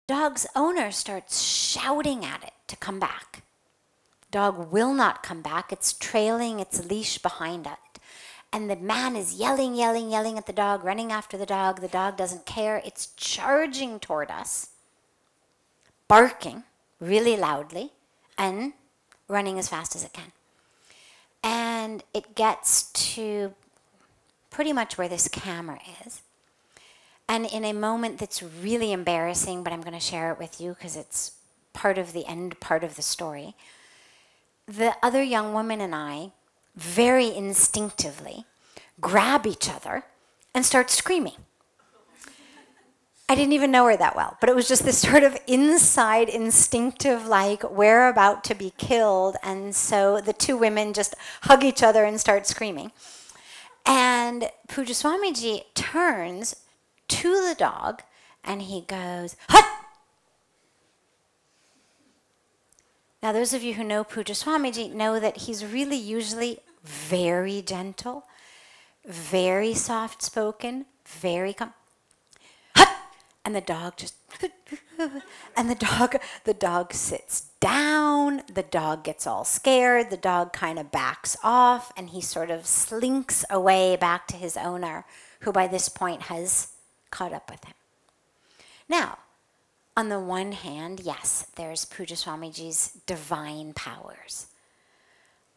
Dog's owner starts shouting at it to come back. Dog will not come back. It's trailing its leash behind it. And the man is yelling, yelling, yelling at the dog, running after the dog. The dog doesn't care. It's charging toward us, barking really loudly, and running as fast as it can. And it gets to pretty much where this camera is. And in a moment that's really embarrassing, but I'm going to share it with you because it's part of the end part of the story, the other young woman and I very instinctively grab each other and start screaming. I didn't even know her that well, but it was just this sort of inside instinctive, like, we're about to be killed. And so the two women just hug each other and start screaming. And Puja Swamiji turns to the dog and he goes, "Hut!" Now, those of you who know Puja Swamiji know that he's really usually very gentle, very soft-spoken, very calm. Hut! And the dog just, and the dog sits down, the dog gets all scared, the dog kind of backs off, and he sort of slinks away back to his owner, who by this point has caught up with him. Now, on the one hand, yes, there's Puja Swamiji's divine powers.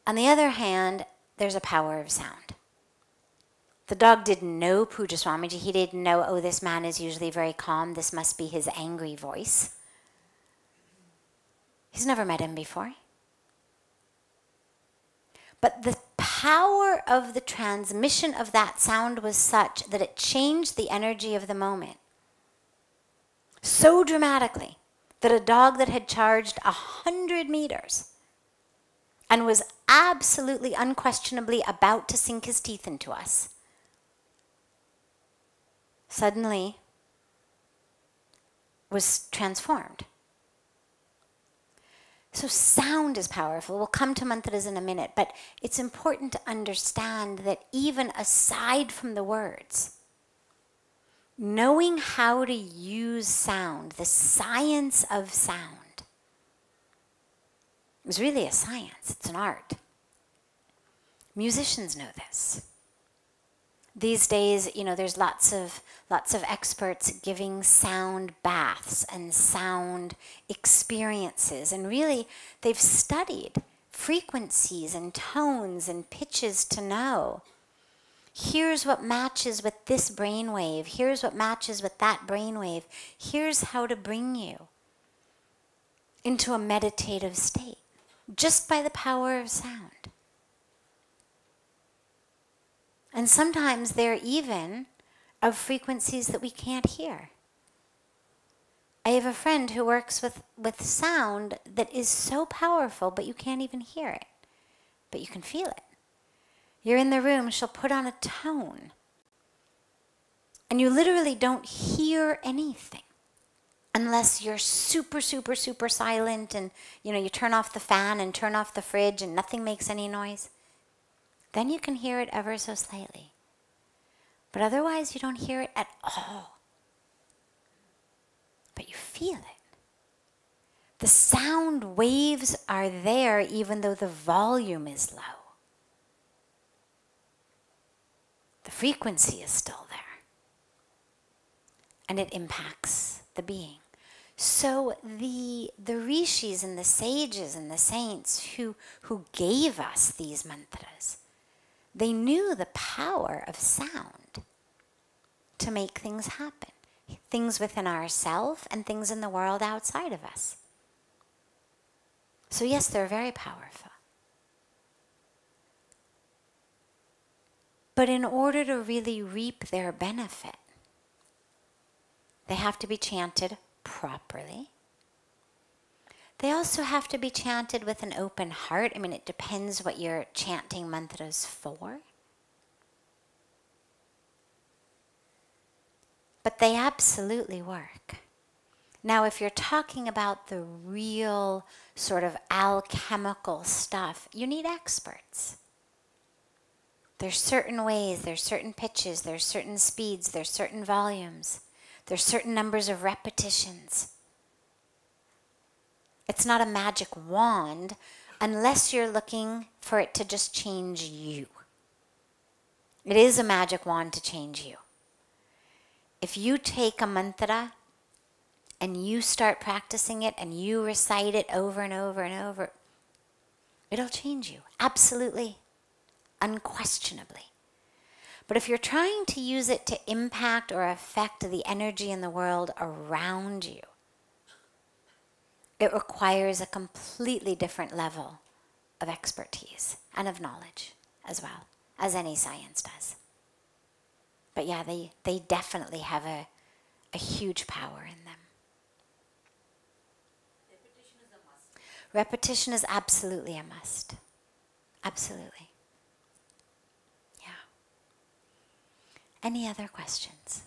On the other hand, there's a power of sound. The dog didn't know Puja Swamiji. He didn't know, oh, this man is usually very calm. This must be his angry voice. He's never met him before. But the power of the transmission of that sound was such that it changed the energy of the moment so dramatically that a dog that had charged 100 meters and was absolutely unquestionably about to sink his teeth into us suddenly was transformed. So sound is powerful. We'll come to mantras in a minute, but it's important to understand that even aside from the words, knowing how to use sound, the science of sound, is really a science. It's an art. Musicians know this. These days, you know, there's lots of experts giving sound baths and sound experiences, and really they've studied frequencies and tones and pitches to know, here's what matches with this brainwave, here's what matches with that brainwave, here's how to bring you into a meditative state just by the power of sound. And sometimes they're even of frequencies that we can't hear. I have a friend who works with sound that is so powerful, but you can't even hear it, but you can feel it. You're in the room, she'll put on a tone, and you literally don't hear anything unless you're super, super, super silent, and you know, you turn off the fan and turn off the fridge and nothing makes any noise. Then you can hear it ever so slightly. But otherwise, you don't hear it at all. But you feel it. The sound waves are there even though the volume is low. The frequency is still there. And it impacts the being. So the rishis and the sages and the saints who gave us these mantras, they knew the power of sound to make things happen. Things within ourselves and things in the world outside of us. So yes, they're very powerful. But in order to really reap their benefit, they have to be chanted properly. They also have to be chanted with an open heart. I mean, it depends what you're chanting mantras for. But they absolutely work. Now, if you're talking about the real sort of alchemical stuff, you need experts. There's certain ways, there's certain pitches, there's certain speeds, there's certain volumes, there's certain numbers of repetitions. It's not a magic wand unless you're looking for it to just change you. It is a magic wand to change you. If you take a mantra and you start practicing it and you recite it over and over and over, it'll change you. Absolutely. Unquestionably. But if you're trying to use it to impact or affect the energy in the world around you, it requires a completely different level of expertise and of knowledge as well, as any science does. But yeah, they definitely have a huge power in them. Repetition is a must. Repetition is absolutely a must. Absolutely. Yeah. Any other questions?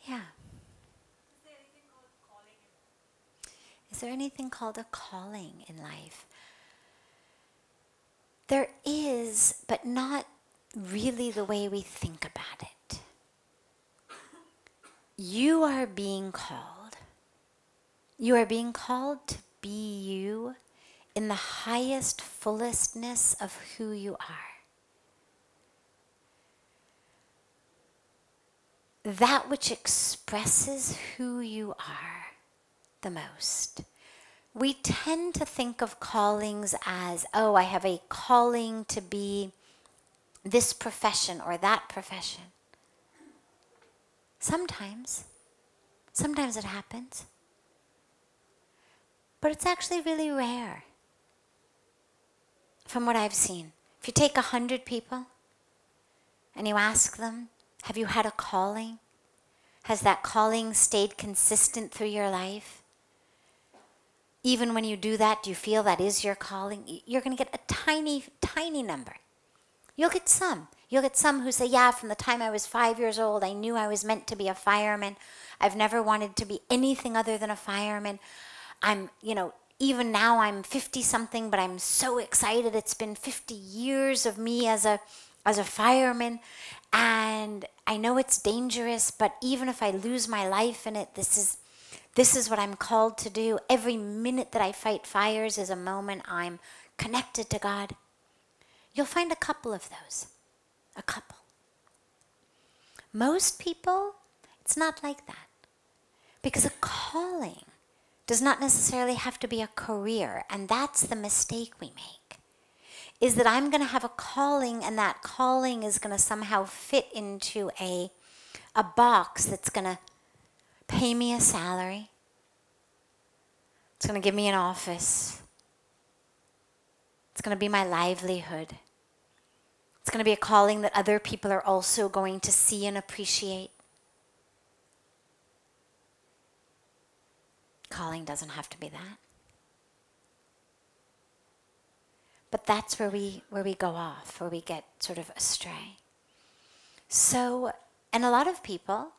Yeah. Is there anything called a calling in life? There is, but not really the way we think about it. You are being called. You are being called to be you in the highest, fullestness of who you are. That which expresses who you are the most. We tend to think of callings as, oh, I have a calling to be this profession or that profession. Sometimes it happens. But it's actually really rare. From what I've seen, if you take 100 people and you ask them, have you had a calling? Has that calling stayed consistent through your life? Even when you do that, do you feel that is your calling? You're going to get a tiny, tiny number. You'll get some. You'll get some who say, yeah, from the time I was 5 years old, I knew I was meant to be a fireman. I've never wanted to be anything other than a fireman. Even now I'm 50-something, but I'm so excited. It's been 50 years of me as a fireman, and I know it's dangerous, but even if I lose my life in it, this is what I'm called to do. Every minute that I fight fires is a moment I'm connected to God. You'll find a couple of those. A couple. Most people, it's not like that. Because a calling does not necessarily have to be a career, and that's the mistake we make. Is that I'm going to have a calling, and that calling is going to somehow fit into a box that's going to pay me a salary. It's going to give me an office. It's going to be my livelihood. It's going to be a calling that other people are also going to see and appreciate. Calling doesn't have to be that. But that's where we go off, where we get sort of astray. So, and a lot of people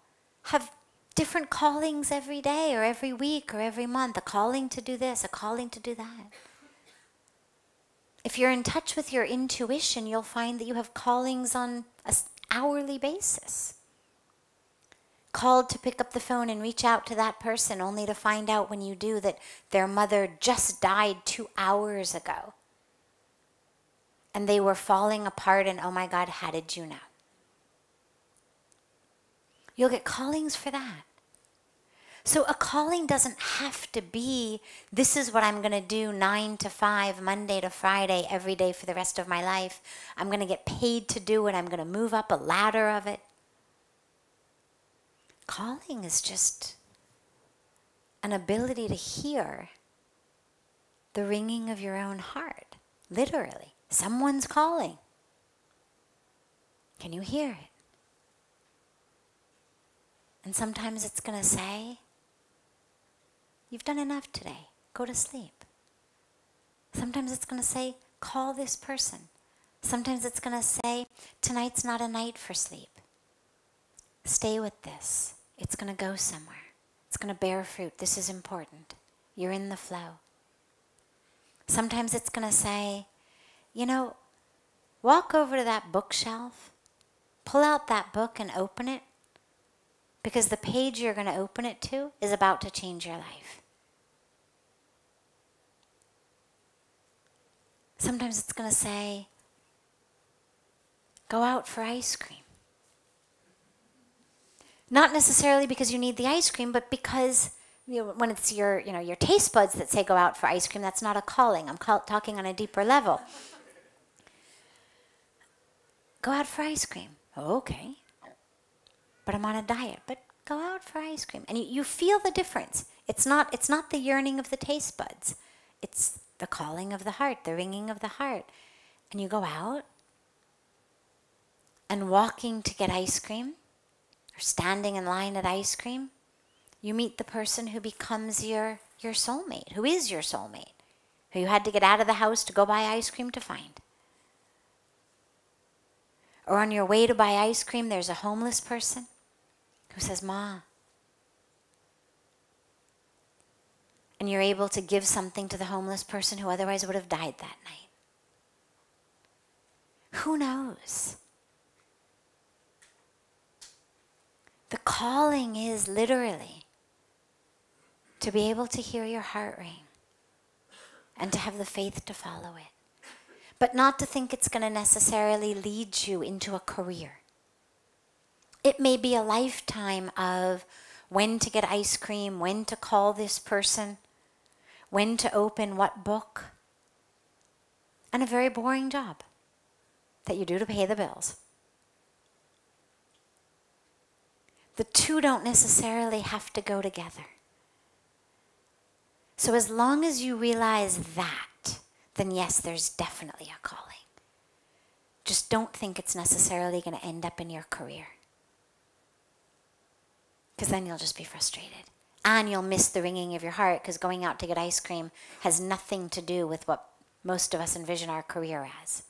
have different callings every day or every week or every month. A calling to do this, a calling to do that. If you're in touch with your intuition, you'll find that you have callings on an hourly basis. Called to pick up the phone and reach out to that person, only to find out when you do that their mother just died 2 hours ago. And they were falling apart, and oh my God, how did you know? You'll get callings for that. So a calling doesn't have to be, this is what I'm going to do 9 to 5, Monday to Friday, every day for the rest of my life. I'm going to get paid to do it. I'm going to move up a ladder of it. Calling is just an ability to hear the ringing of your own heart. Literally. Someone's calling. Can you hear it? And sometimes it's going to say, you've done enough today. Go to sleep. Sometimes it's going to say, call this person. Sometimes it's going to say, tonight's not a night for sleep. Stay with this. It's going to go somewhere. It's going to bear fruit. This is important. You're in the flow. Sometimes it's going to say, walk over to that bookshelf, pull out that book and open it, because the page you're going to open it to is about to change your life. Sometimes it's going to say, go out for ice cream. Not necessarily because you need the ice cream, but because when it's your taste buds that say go out for ice cream, that's not a calling. I'm talking on a deeper level. Go out for ice cream. Oh, okay. But I'm on a diet. But go out for ice cream. And you feel the difference. It's not the yearning of the taste buds. It's the calling of the heart, the ringing of the heart. And you go out, and walking to get ice cream, or standing in line at ice cream, you meet the person who becomes your soulmate, who is your soulmate, who you had to get out of the house to go buy ice cream to find. Or on your way to buy ice cream, there's a homeless person who says, Ma. And you're able to give something to the homeless person who otherwise would have died that night. Who knows? The calling is literally to be able to hear your heart ring and to have the faith to follow it. But not to think it's going to necessarily lead you into a career. It may be a lifetime of when to get ice cream, when to call this person, when to open what book, and a very boring job that you do to pay the bills. The two don't necessarily have to go together. So as long as you realize that, then yes, there's definitely a calling. Just don't think it's necessarily going to end up in your career. Because then you'll just be frustrated. And you'll miss the ringing of your heart, because going out to get ice cream has nothing to do with what most of us envision our career as.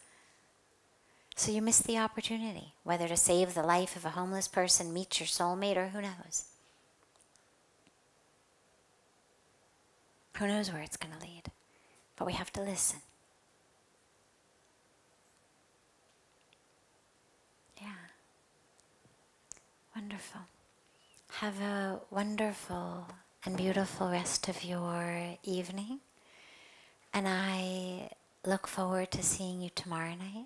So you miss the opportunity, whether to save the life of a homeless person, meet your soulmate, or who knows. Who knows where it's going to lead? But we have to listen. Yeah. Wonderful. Have a wonderful and beautiful rest of your evening. And I look forward to seeing you tomorrow night.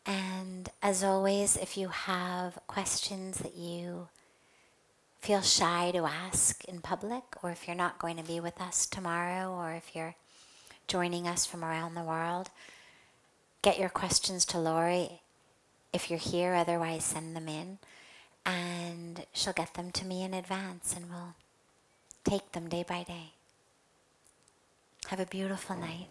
And as always, if you have questions that you feel shy to ask in public, or if you're not going to be with us tomorrow, or if you're joining us from around the world, get your questions to Lori if you're here. Otherwise, send them in, and she'll get them to me in advance, and we'll take them day by day. Have a beautiful night.